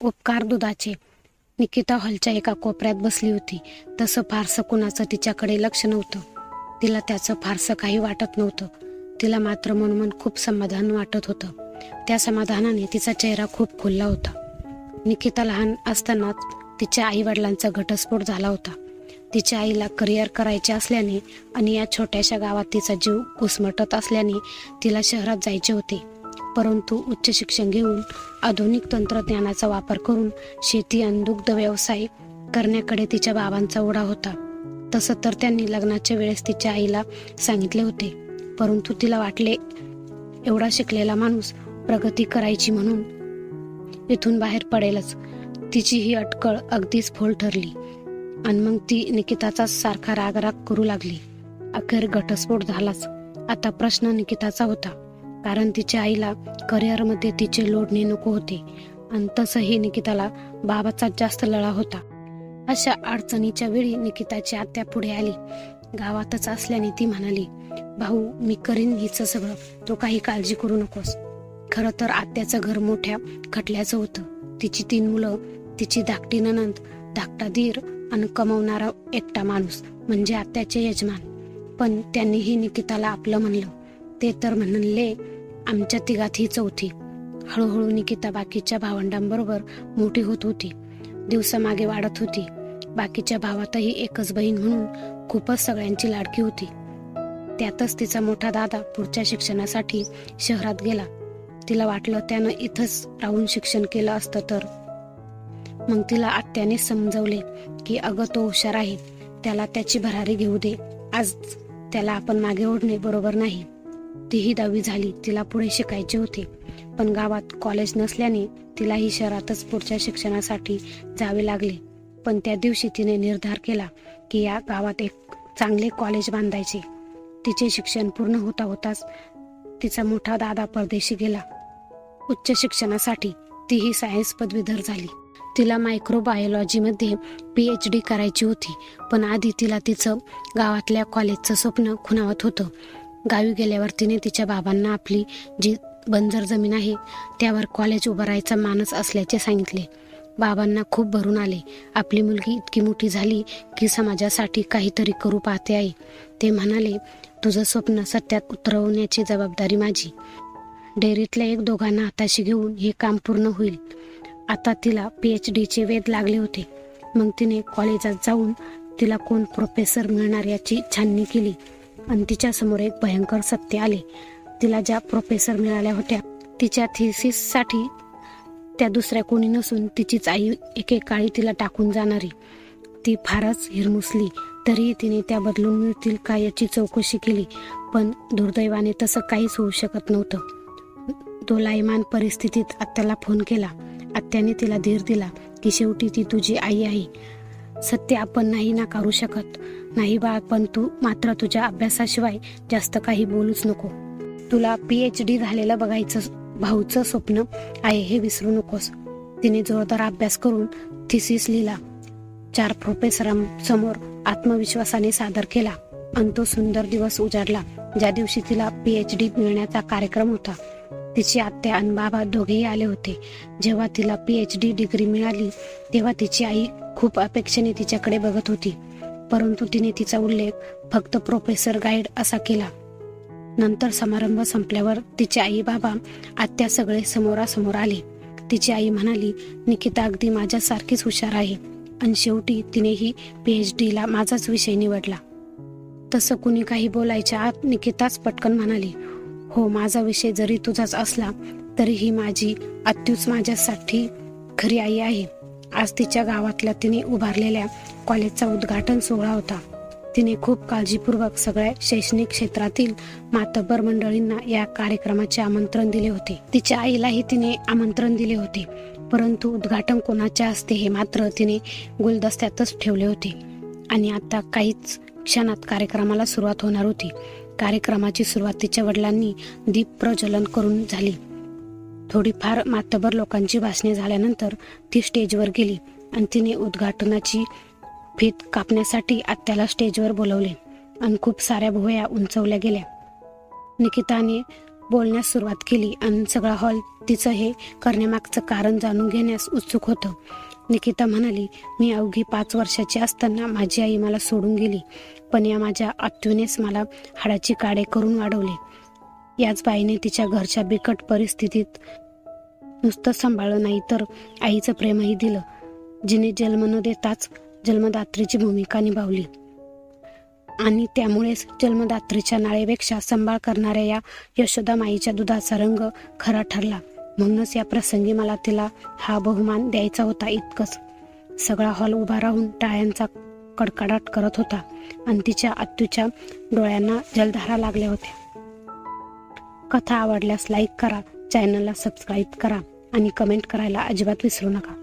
उपकार दुधाचे. निकिता हॉलच्या एका कोपऱ्यात बसली होती. तसं फारसं कुणाचं तिच्याकडे लक्ष नव्हतं. तिला त्याचं फारसं काही वाटत नव्हतं. तिला मात्र मनोमन खूप समाधान वाटत होतं. त्या समाधानाने तिचा चेहरा खूप खुलला होता. निकिता लहान असतानाच तिच्या आई वडिलांचा घटस्फोट झाला होता. तिच्या आईला करिअर करायचे असल्याने आणि या छोट्याशा गावात तिचा जीव घुसमटत असल्याने तिला शहरात जायचे होते. परंतु उच्च शिक्षण घेऊन आधुनिक तंत्रज्ञानाचा वापर करून शेती आणि दुग्ध व्यवसाय करण्याकडे तिच्या बाबांचा ओढा होता. तसं तर त्यांनी लग्नाच्या वेळेस तिच्या आईला सांगितले होते. परंतु तिला वाटले एवढा शिकलेला माणूस प्रगती करायची म्हणून इथून बाहेर पडेलच. तिची ही अटकळ अगदीच फोल ठरली आणि मग ती निकिताचा सारखा रागराग करू लागली. अखेर घटस्फोट झालाच. आता प्रश्न निकिताचा होता, कारण तिच्या आईला करिअरमध्ये तिचे लोडणे नको होते आणि तसंही निकिताला बाबाचा जास्त लळा होता. अशा अडचणीच्या वेळी निकिताची आत्या पुढे आली. गावातच असल्याने ती म्हणाली, भाऊ मी करीन हिचं सगळं, तो काही काळजी करू नकोस. खरं तर आत्याचं घर मोठ्या खटल्याचं होतं. तिची 3 मुलं, तिची धाकटी नणंद, धाकटा दीर आणि कमवणारा एकटा माणूस म्हणजे आत्याचे यजमान. पण त्यांनीही निकिताला आपलं म्हणलं. ते तर म्हणले आमच्या तिघात ही चौथी. हळूहळू निकिता बाकीच्या भावंडांबरोबर मोठी होत होती. दिवसामागे वाढत होती. बाकीच्या भावातही एकच बहीण म्हणून खूपच सगळ्यांची लाडकी होती. त्यातच तिचा मोठा दादा पुढच्या शिक्षणासाठी शहरात गेला. तिला वाटलं त्यानं इथंच राहून शिक्षण केलं असतं तर. मग तिला आत्याने समजवले की अगं तो हुशार आहे, त्याला त्याची भरारी घेऊ दे. आज त्याला आपण मागे ओढणे बरोबर नाही. तीही 10वी झाली. तिला पुढे शिकायचे होते. पण गावात कॉलेज नसल्याने तिलाही शहरातच पुढच्या शिक्षणासाठी जावे लागले. पण त्या दिवशी तिने निर्धार केला की या गावात एक चांगले कॉलेज बांधायचे. तिचे शिक्षण पूर्ण होताच तिचा मोठा दादा परदेशी गेला उच्च शिक्षणासाठी. तीही सायन्स पदवीधर झाली. तिला मायक्रोबायोलॉजीमध्ये PhD करायची होती. पण आधी तिला तिचं गावातल्या कॉलेजचं स्वप्न खुणावत होतं. गावी गेल्यावर तिने तिच्या बाबांना आपली जी बंजर जमीन आहे त्यावर कॉलेज उभारायचा मानस असल्याचे सांगितले. बाबांना खूप भरून आले. आपली मुलगी इतकी मोठी झाली की समाजासाठी काहीतरी करू पाहते आहे. ते म्हणाले, तुझं स्वप्न सत्यात उतरवण्याची जबाबदारी माझी. डेअरीतल्या 1-2 हाताशी घेऊन हे काम पूर्ण होईल. आता तिला PhDचे वेध लागले होते. मग तिने कॉलेजात जाऊन तिला कोण प्रोफेसर मिळणार याची छाननी केली आणि तिच्या समोर एक भयंकर सत्य आले. तिला ज्या प्रोफेसर मिळाल्या होत्या तिच्या थिसिससाठी त्या दुसऱ्या कोणी नसून तिचीच आई एकेकाळी तिला टाकून जाणारी. ती फारच हिरमुसली. तरीही तिने त्या बदलून मिळतील का याची चौकशी केली. पण दुर्दैवाने तसं काहीच होऊ शकत नव्हतं. दोलायमान परिस्थितीत आत्याला फोन केला. आत्याने तिला धीर दिला की शेवटी ती तुझी आई आहे. सत्य आपण नाही नाकारू शकत. नाही बाळ, पण तू मात्र तुझ्या अभ्यासाशिवाय जास्त काही बोलूच नको. तुला PhD झालेलं बघायचं भाऊचं स्वप्न आहे हे विसरू नकोस. तिने जोरदार अभ्यास करून थिसिस लिहिला. 4 प्रोफेसरांसमोर आत्मविश्वासाने सादर केला आणि तो सुंदर दिवस उजाडला ज्या दिवशी तिला PhD मिळण्याचा कार्यक्रम होता. तिची आत्या आणि बाबा दोघेही आले होते. जेव्हा तिला PhD डिग्री मिळाली तेव्हा तिची आई खूप अपेक्षेने तिच्याकडे बघत होती. परंतु तिने तिचा उल्लेख फक्त प्रोफेसर गाईड असा केला. नंतर समारंभ संपल्यावर तिचे आई बाबा आत्या सगळे समोरासमोर आले. तिची आई म्हणाली, निकिता अगदी माझ्यासारखीच हुशार आहे आणि शेवटी तिनेही PhDला माझाच विषय निवडला. तसं कुणी काही बोलायच्या आत निकिताच पटकन म्हणाली, हो, माझा विषय जरी तुझाच असला तरीही माझी आत्यूच माझ्यासाठी खरी आई आहे. आज तिच्या गावातल्या तिने उभारलेल्या कॉलेजचा उद्घाटन सोहळा होता. तिने खूप काळजीपूर्वक सगळ्या शैक्षणिक क्षेत्रातील मातब्बर मंडळींना या कार्यक्रमाचे आमंत्रण दिले होते. तिच्या आईलाही तिने आमंत्रण दिले होते. परंतु उद्घाटन कोणाच्या असते हे मात्र तिने गुलदस्त्यातच ठेवले होते. आणि आता काहीच क्षणात कार्यक्रमाला सुरुवात होणार होती. कार्यक्रमाची सुरुवात तिच्या वडिलांनी दीप प्रज्वलन करून झाली. थोडीफार मातब्बर लोकांची भाषणे झाल्यानंतर ती स्टेजवर गेली आणि तिने उद्घाटनाची फीत कापण्यासाठी आत्याला स्टेजवर बोलवले आणि खूप साऱ्या भुवया उंचवल्या गेल्या. निकिताने बोलण्यास सुरुवात केली आणि सगळा हॉल तिचं हे करण्यामागचं कारण जाणून घेण्यास उत्सुक होतं. निकिता म्हणाली, मी अवघी 5 वर्षाची असताना माझी आई मला सोडून गेली, पण या माझ्या आत्यूनेच मला हाडाची काडे करून वाढवले. याच बाईने तिच्या घरच्या बिकट परिस्थितीत नुसतं सांभाळलं नाही तर आईचं प्रेमही दिलं, जिने जन्म न देताच जन्मदात्रीची भूमिका निभावली. आणि त्यामुळेच जन्मदात्रीच्या नाळेपेक्षा सांभाळ करणाऱ्या या यशोदा माईच्या दुधाचा रंग खरा ठरला. म्हणूनच या प्रसंगी मला तिला हा बहुमान द्यायचा होता. इतकंच. सगळा हॉल उभा राहून टाळ्यांचा कडकडाट करत होता आणि तिच्या आत्यूच्या डोळ्यांना जलधारा लागल्या होत्या. कथा आवडल्यास लाईक करा, चॅनलला सबस्क्राईब करा आणि कमेंट करायला अजिबात विसरू नका.